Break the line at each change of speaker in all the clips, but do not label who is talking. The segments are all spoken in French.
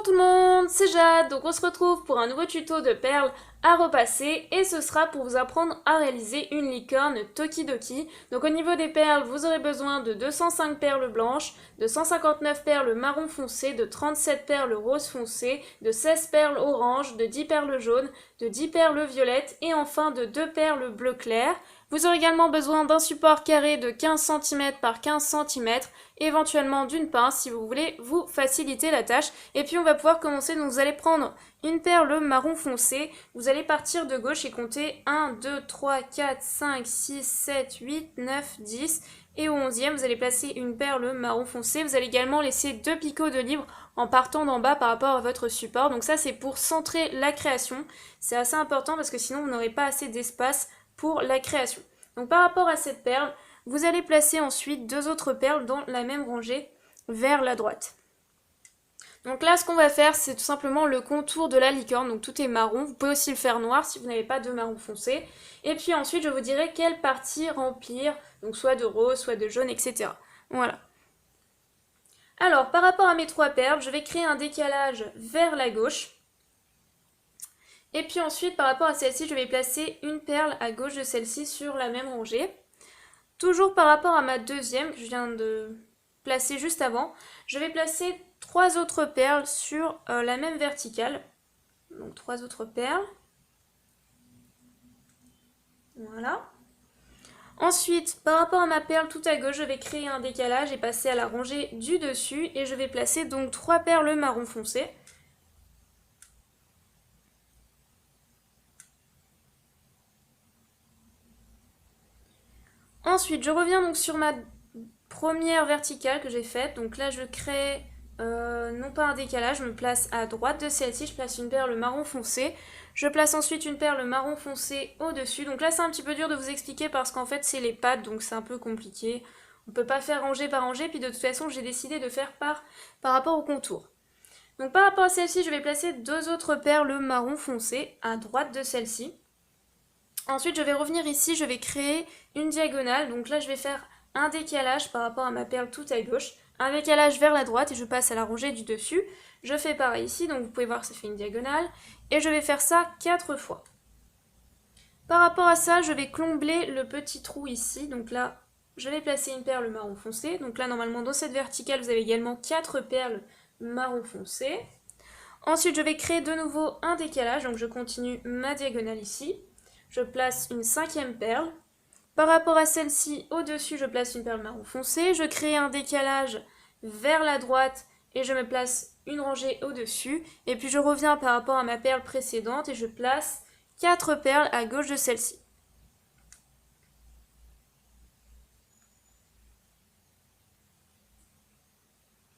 tout le monde, c'est Jade, donc on se retrouve pour un nouveau tuto de perles à repasser et ce sera pour vous apprendre à réaliser une licorne Tokidoki. Donc au niveau des perles, vous aurez besoin de 205 perles blanches, de 159 perles marron foncé, de 37 perles rose foncé, de 16 perles orange, de 10 perles jaunes, de 10 perles violettes et enfin de 2 perles bleu clair. Vous aurez également besoin d'un support carré de 15 cm par 15 cm, éventuellement d'une pince si vous voulez vous faciliter la tâche. Et puis on va pouvoir commencer, donc vous allez prendre une perle marron foncé, vous allez partir de gauche et compter 1, 2, 3, 4, 5, 6, 7, 8, 9, 10 et au 11e vous allez placer une perle marron foncé. Vous allez également laisser 2 picots de libre en partant d'en bas par rapport à votre support. Donc ça c'est pour centrer la création, c'est assez important parce que sinon vous n'aurez pas assez d'espace pour la création. Donc par rapport à cette perle, vous allez placer ensuite 2 autres perles dans la même rangée vers la droite. Donc là, ce qu'on va faire, c'est tout simplement le contour de la licorne. Donc tout est marron. Vous pouvez aussi le faire noir si vous n'avez pas de marron foncé. Et puis ensuite, je vous dirai quelle partie remplir. Donc soit de rose, soit de jaune, etc. Voilà. Alors, par rapport à mes 3 perles, je vais créer un décalage vers la gauche. Et puis ensuite, par rapport à celle-ci, je vais placer une perle à gauche de celle-ci sur la même rangée. Toujours par rapport à ma deuxième, que je viens de placer juste avant, je vais placer 3 autres perles sur la même verticale. Donc 3 autres perles. Voilà. Ensuite, par rapport à ma perle tout à gauche, je vais créer un décalage et passer à la rangée du dessus. Et je vais placer donc 3 perles marron foncé. Ensuite, je reviens donc sur ma première verticale que j'ai faite. Donc là, je crée non pas un décalage, je me place à droite de celle-ci, je place une perle marron foncé. Je place ensuite une perle marron foncé au-dessus. Donc là, c'est un petit peu dur de vous expliquer parce qu'en fait, c'est les pattes, donc c'est un peu compliqué. On ne peut pas faire rangée par rangée, puis de toute façon, j'ai décidé de faire par rapport au contour. Donc par rapport à celle-ci, je vais placer 2 autres perles marron foncé à droite de celle-ci. Ensuite, je vais revenir ici, je vais créer une diagonale. Donc là, je vais faire un décalage par rapport à ma perle tout à gauche, un décalage vers la droite et je passe à la rangée du dessus. Je fais pareil ici, donc vous pouvez voir que ça fait une diagonale. Et je vais faire ça 4 fois. Par rapport à ça, je vais combler le petit trou ici. Donc là, je vais placer une perle marron foncé. Donc là, normalement, dans cette verticale, vous avez également 4 perles marron foncé. Ensuite, je vais créer de nouveau un décalage. Donc je continue ma diagonale ici. Je place une 5e perle. Par rapport à celle-ci, au-dessus, je place une perle marron foncé. Je crée un décalage vers la droite et je me place une rangée au-dessus. Et puis je reviens par rapport à ma perle précédente et je place 4 perles à gauche de celle-ci.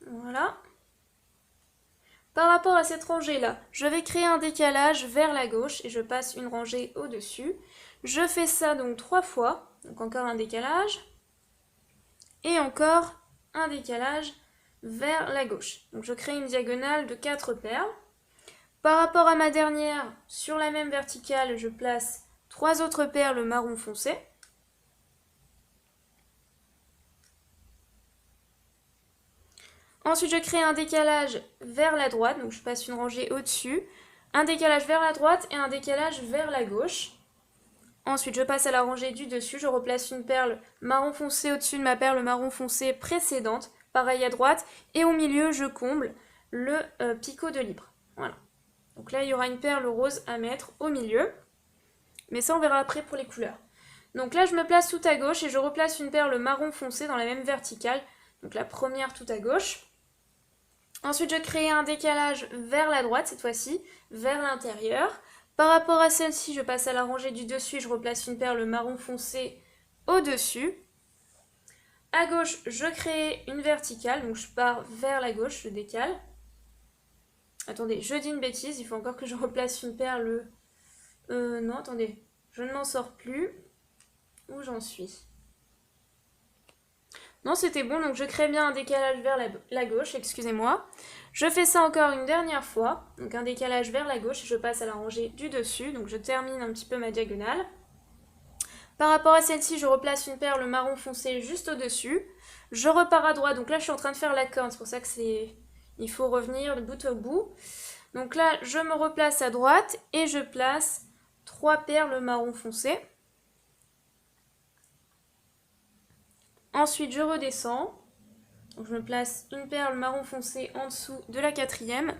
Voilà. Par rapport à cette rangée-là, je vais créer un décalage vers la gauche et je passe une rangée au-dessus. Je fais ça donc 3 fois, donc encore un décalage, et encore un décalage vers la gauche. Donc je crée une diagonale de 4 perles. Par rapport à ma dernière, sur la même verticale, je place 3 autres perles marron foncé. Ensuite, je crée un décalage vers la droite, donc je passe une rangée au-dessus, un décalage vers la droite et un décalage vers la gauche. Ensuite, je passe à la rangée du dessus, je replace une perle marron foncé au-dessus de ma perle marron foncé précédente, pareil à droite, et au milieu, je comble le picot de libre. Voilà. Donc là, il y aura une perle rose à mettre au milieu, mais ça, on verra après pour les couleurs. Donc là, je me place tout à gauche et je replace une perle marron foncé dans la même verticale, donc la première tout à gauche. Ensuite, je crée un décalage vers la droite, cette fois-ci, vers l'intérieur. Par rapport à celle-ci, je passe à la rangée du dessus, je replace une perle marron foncé au-dessus. À gauche, je crée une verticale, donc je pars vers la gauche, je décale. Attendez, je dis une bêtise, il faut encore que je replace une perle... non, attendez, je ne m'en sors plus. Où j'en suis? Non, c'était bon, donc je crée bien un décalage vers la gauche, excusez-moi. Je fais ça encore une dernière fois, donc un décalage vers la gauche et je passe à la rangée du dessus, donc je termine un petit peu ma diagonale. Par rapport à celle-ci, je replace une perle marron foncé juste au-dessus. Je repars à droite, donc là je suis en train de faire la corne, c'est pour ça que Il faut revenir de bout au bout. Donc là, je me replace à droite et je place 3 perles marron foncé. Ensuite, je redescends. Donc, je me place une perle marron foncé en dessous de la 4e.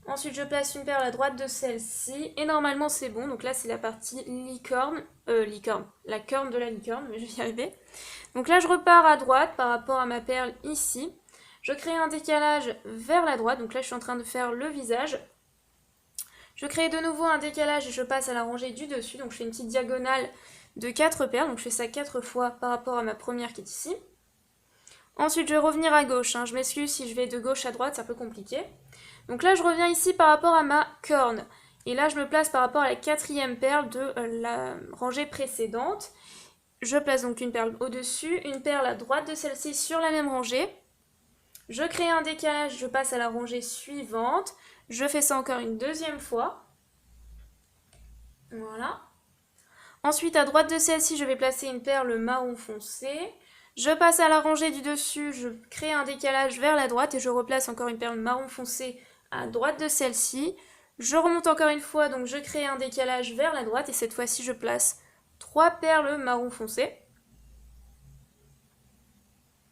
Ensuite, je place une perle à droite de celle-ci. Et normalement, c'est bon. Donc là, c'est la partie licorne. La corne de la licorne, mais je vais y arriver. Donc là, je repars à droite par rapport à ma perle ici. Je crée un décalage vers la droite. Donc là, je suis en train de faire le visage. Je crée de nouveau un décalage et je passe à la rangée du dessus. Donc je fais une petite diagonale de 4 perles. Donc je fais ça 4 fois par rapport à ma première qui est ici. Ensuite, je vais revenir à gauche. Je m'excuse si je vais de gauche à droite, c'est un peu compliqué. Donc là, je reviens ici par rapport à ma corne. Et là, je me place par rapport à la 4e perle de la rangée précédente. Je place donc une perle au-dessus, une perle à droite de celle-ci sur la même rangée. Je crée un décalage, je passe à la rangée suivante. Je fais ça encore une deuxième fois. Voilà. Ensuite, à droite de celle-ci, je vais placer une perle marron foncé. Je passe à la rangée du dessus, je crée un décalage vers la droite et je replace encore une perle marron foncé à droite de celle-ci. Je remonte encore une fois, donc je crée un décalage vers la droite et cette fois-ci, je place 3 perles marron foncé.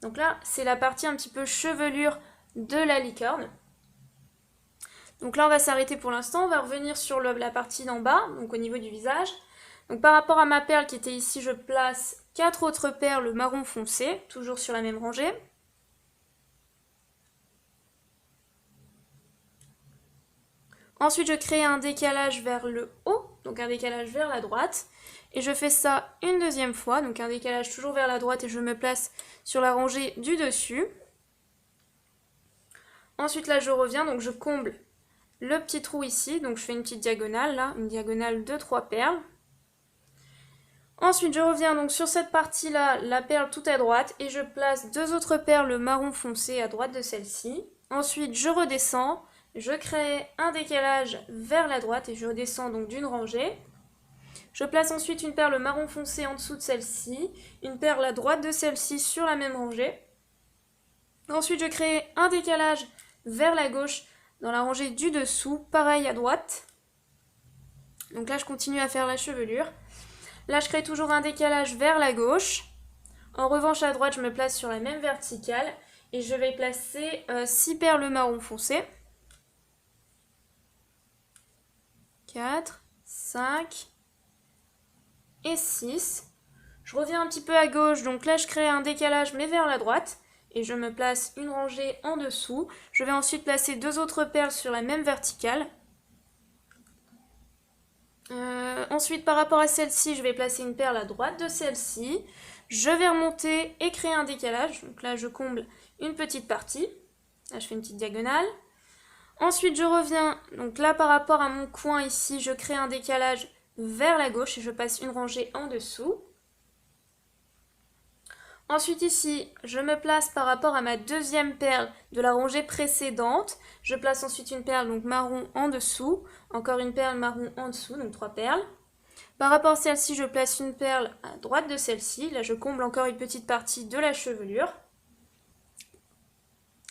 Donc là, c'est la partie un petit peu chevelure de la licorne. Donc là, on va s'arrêter pour l'instant. On va revenir sur la partie d'en bas, donc au niveau du visage. Donc par rapport à ma perle qui était ici, je place 4 autres perles marron foncé, toujours sur la même rangée. Ensuite, je crée un décalage vers le haut, donc un décalage vers la droite. Et je fais ça une deuxième fois, donc un décalage toujours vers la droite et je me place sur la rangée du dessus. Ensuite, là, je reviens, donc je comble le petit trou ici, donc je fais une petite diagonale, là, une diagonale de 3 perles. Ensuite, je reviens donc sur cette partie-là, la perle tout à droite, et je place 2 autres perles marron foncé à droite de celle-ci. Ensuite, je redescends, je crée un décalage vers la droite et je redescends donc d'une rangée. Je place ensuite une perle marron foncé en dessous de celle-ci, une perle à droite de celle-ci sur la même rangée. Ensuite, je crée un décalage vers la gauche dans la rangée du dessous, pareil à droite. Donc là, je continue à faire la chevelure. Là, je crée toujours un décalage vers la gauche. En revanche, à droite, je me place sur la même verticale et je vais placer 6 perles marron foncé. 4, 5 et 6. Je reviens un petit peu à gauche, donc là, je crée un décalage mais vers la droite. Et je me place une rangée en dessous. Je vais ensuite placer 2 autres perles sur la même verticale. Ensuite, par rapport à celle-ci, je vais placer une perle à droite de celle-ci. Je vais remonter et créer un décalage. Donc là, je comble une petite partie. Là, je fais une petite diagonale. Ensuite, je reviens. Donc là, par rapport à mon coin ici, je crée un décalage vers la gauche et je passe une rangée en dessous. Ensuite ici, je me place par rapport à ma deuxième perle de la rangée précédente. Je place ensuite une perle donc marron en dessous, encore une perle marron en dessous, donc 3 perles. Par rapport à celle-ci, je place une perle à droite de celle-ci. Là, je comble encore une petite partie de la chevelure.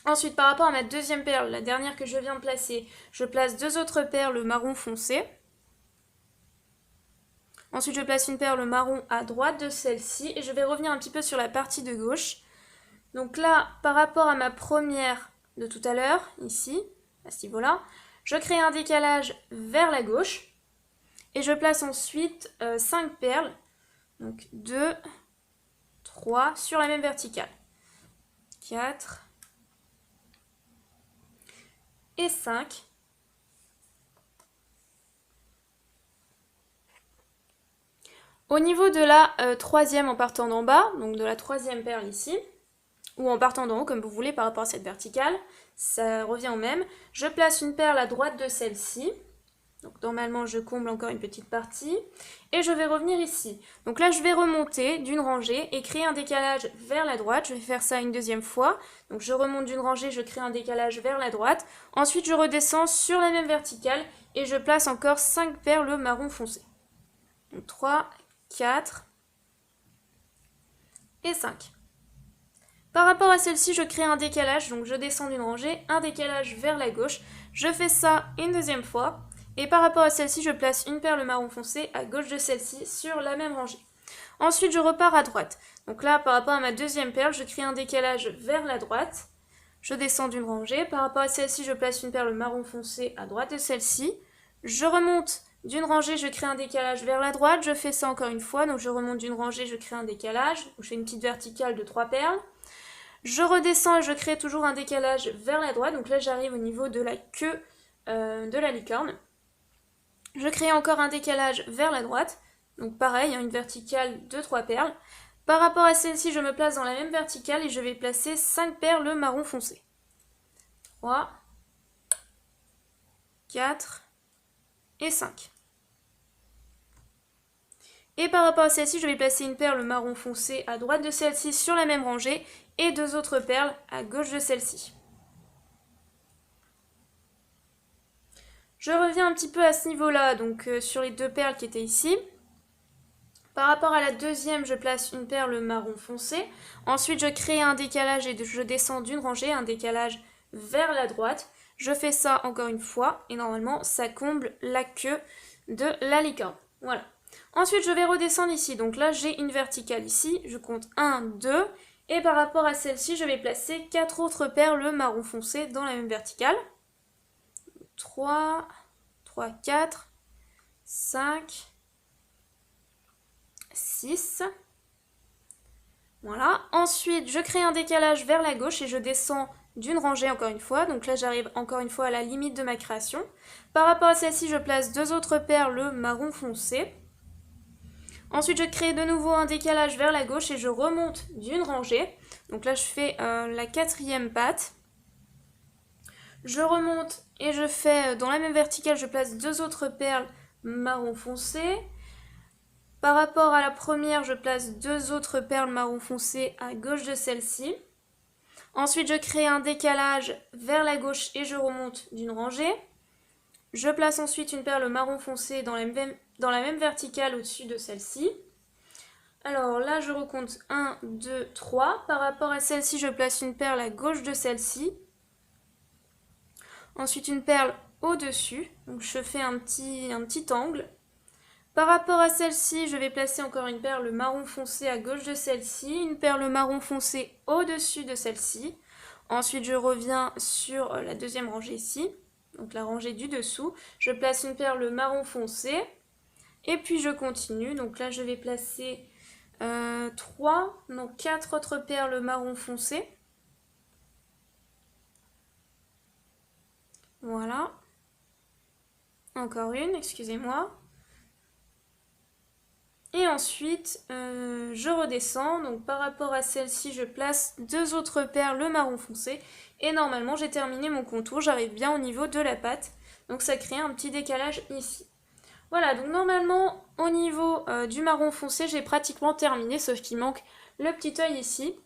Ensuite, par rapport à ma deuxième perle, la dernière que je viens de placer, je place 2 autres perles marron foncé. Ensuite, je place une perle marron à droite de celle-ci et je vais revenir un petit peu sur la partie de gauche. Donc là, par rapport à ma première de tout à l'heure, ici, à ce niveau-là, je crée un décalage vers la gauche et je place ensuite 5 perles, donc 2, 3 sur la même verticale. 4 et 5. Au niveau de la troisième en partant d'en bas, donc de la troisième perle ici, ou en partant d'en haut comme vous voulez par rapport à cette verticale, ça revient au même. Je place une perle à droite de celle-ci, donc normalement je comble encore une petite partie, et je vais revenir ici. Donc là je vais remonter d'une rangée et créer un décalage vers la droite, je vais faire ça une deuxième fois. Donc je remonte d'une rangée, je crée un décalage vers la droite, ensuite je redescends sur la même verticale et je place encore 5 perles marron foncé. Donc 3, 4 et 5. Par rapport à celle-ci, je crée un décalage, donc je descends d'une rangée, un décalage vers la gauche. Je fais ça une deuxième fois. Et par rapport à celle-ci, je place une perle marron foncé à gauche de celle-ci sur la même rangée. Ensuite, je repars à droite. Donc là, par rapport à ma deuxième perle, je crée un décalage vers la droite. Je descends d'une rangée. Par rapport à celle-ci, je place une perle marron foncé à droite de celle-ci. Je remonte d'une rangée, je crée un décalage vers la droite. Je fais ça encore une fois. Donc je remonte d'une rangée, je crée un décalage. Je fais une petite verticale de 3 perles. Je redescends et je crée toujours un décalage vers la droite. Donc là, j'arrive au niveau de la queue de la licorne. Je crée encore un décalage vers la droite. Donc pareil, une verticale de 3 perles. Par rapport à celle-ci, je me place dans la même verticale et je vais placer 5 perles marron foncé. 3, 4 et 5. Et par rapport à celle-ci, je vais placer une perle marron foncé à droite de celle-ci sur la même rangée et 2 autres perles à gauche de celle-ci. Je reviens un petit peu à ce niveau-là, donc sur les 2 perles qui étaient ici. Par rapport à la deuxième, je place une perle marron foncé. Ensuite, je crée un décalage et je descends d'une rangée, un décalage vers la droite. Je fais ça encore une fois et normalement, ça comble la queue de la licorne. Voilà. Ensuite, je vais redescendre ici. Donc là, j'ai une verticale ici. Je compte 1, 2. Et par rapport à celle-ci, je vais placer 4 autres perles marron foncé dans la même verticale. 3, 4, 5, 6. Voilà. Ensuite, je crée un décalage vers la gauche et je descends d'une rangée encore une fois. Donc là, j'arrive encore une fois à la limite de ma création. Par rapport à celle-ci, je place 2 autres perles marron foncé. Ensuite, je crée de nouveau un décalage vers la gauche et je remonte d'une rangée. Donc là, je fais la 4e patte. Je remonte et je fais dans la même verticale, je place 2 autres perles marron foncé. Par rapport à la première, je place 2 autres perles marron foncé à gauche de celle-ci. Ensuite, je crée un décalage vers la gauche et je remonte d'une rangée. Je place ensuite une perle marron foncé dans la même verticale au-dessus de celle-ci. Alors là, je recompte 1, 2, 3. Par rapport à celle-ci, je place une perle à gauche de celle-ci. Ensuite, une perle au-dessus. Donc, je fais un petit angle. Par rapport à celle-ci, je vais placer encore une perle marron foncé à gauche de celle-ci. Une perle marron foncé au-dessus de celle-ci. Ensuite, je reviens sur la deuxième rangée ici. Donc, la rangée du dessous. Je place une perle marron foncé. Et puis, je continue. Donc là, je vais placer 4 autres perles marron foncé. Voilà. Encore une, excusez-moi. Et ensuite, je redescends. Donc par rapport à celle-ci, je place 2 autres perles marron foncé. Et normalement, j'ai terminé mon contour. J'arrive bien au niveau de la patte. Donc ça crée un petit décalage ici. Voilà, donc normalement, au niveau du marron foncé, j'ai pratiquement terminé. Sauf qu'il manque le petit œil ici.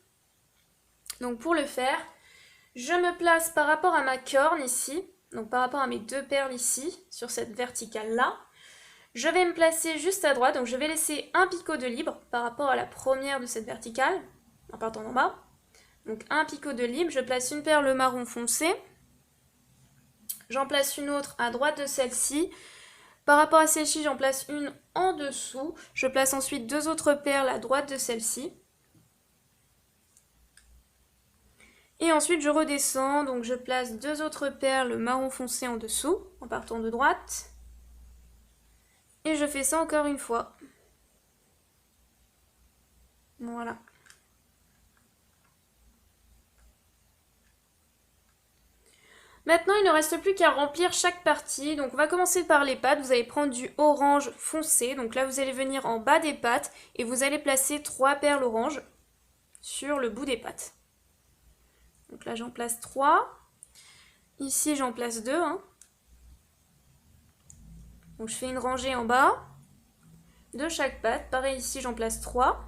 Donc pour le faire, je me place par rapport à ma corne ici. Donc par rapport à mes 2 perles ici, sur cette verticale-là. Je vais me placer juste à droite, donc je vais laisser un picot de libre par rapport à la première de cette verticale, en partant d'en bas. Donc un picot de libre, je place une perle marron foncé. J'en place une autre à droite de celle-ci. Par rapport à celle-ci, j'en place une en dessous. Je place ensuite 2 autres perles à droite de celle-ci. Et ensuite, je redescends, donc je place 2 autres perles marron foncé en dessous, en partant de droite. Et je fais ça encore une fois. Voilà. Maintenant, il ne reste plus qu'à remplir chaque partie. Donc on va commencer par les pattes. Vous allez prendre du orange foncé. Donc là, vous allez venir en bas des pattes et vous allez placer 3 perles orange sur le bout des pattes. Donc là, j'en place 3. Ici, j'en place 2. Donc je fais une rangée en bas de chaque patte. Pareil, ici, j'en place 3.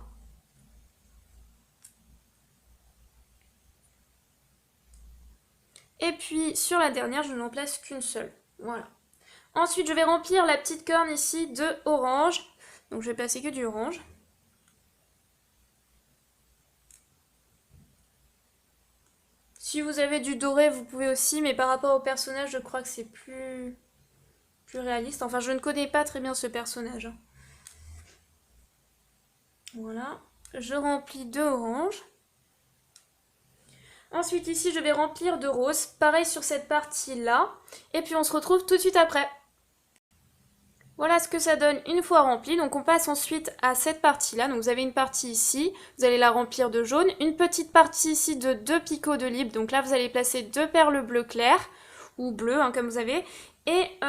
Et puis, sur la dernière, je n'en place qu'une seule. Voilà. Ensuite, je vais remplir la petite corne ici de orange. Donc je vais placer que du orange. Si vous avez du doré, vous pouvez aussi, mais par rapport au personnage, je crois que c'est plus réaliste. Enfin, je ne connais pas très bien ce personnage. Voilà, je remplis de orange. Ensuite, ici, je vais remplir de rose. Pareil sur cette partie-là. Et puis, on se retrouve tout de suite après. Voilà ce que ça donne une fois rempli. Donc on passe ensuite à cette partie-là. Donc vous avez une partie ici, vous allez la remplir de jaune. Une petite partie ici de 2 picots de lib. Donc là vous allez placer 2 perles bleu clair, ou bleu hein, comme vous avez. Et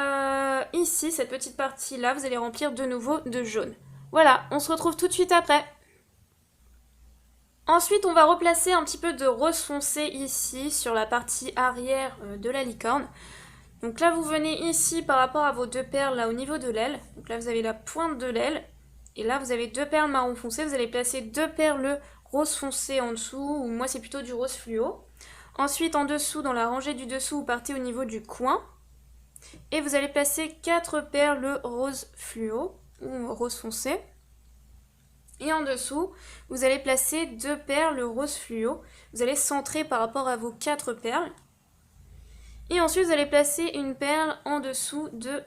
ici, cette petite partie-là, vous allez remplir de nouveau de jaune. Voilà, on se retrouve tout de suite après. Ensuite, on va replacer un petit peu de rose foncé ici, sur la partie arrière de la licorne. Donc là, vous venez ici par rapport à vos 2 perles là au niveau de l'aile. Donc là, vous avez la pointe de l'aile. Et là, vous avez 2 perles marron foncé. Vous allez placer 2 perles rose foncé en dessous. Ou moi, c'est plutôt du rose fluo. Ensuite, en dessous, dans la rangée du dessous, vous partez au niveau du coin. Et vous allez placer 4 perles rose fluo ou rose foncé. Et en dessous, vous allez placer 2 perles rose fluo. Vous allez centrer par rapport à vos 4 perles. Et ensuite, vous allez placer une perle en dessous de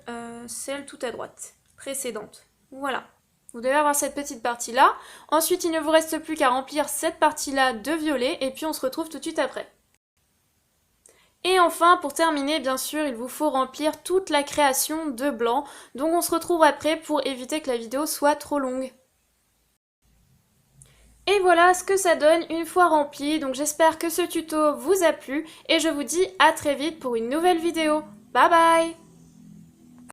celle tout à droite, précédente. Voilà. Vous devez avoir cette petite partie-là. Ensuite, il ne vous reste plus qu'à remplir cette partie-là de violet. Et puis, on se retrouve tout de suite après. Et enfin, pour terminer, bien sûr, il vous faut remplir toute la création de blanc. Donc, on se retrouve après pour éviter que la vidéo soit trop longue. Et voilà ce que ça donne une fois rempli, donc j'espère que ce tuto vous a plu et je vous dis à très vite pour une nouvelle vidéo. Bye bye!